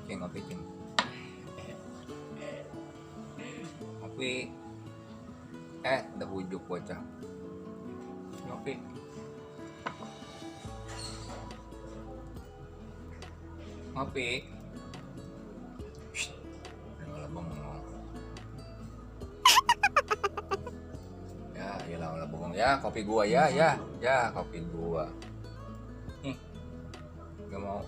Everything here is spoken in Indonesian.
Ngopi, Cing. Ngopi. Udah bujuk bocah. Ngopi. Ngopi. Malah bengong. Ya, iyalah malah bengong. Ya, kopi gua ya, kopi gua. Nih. Gak mau.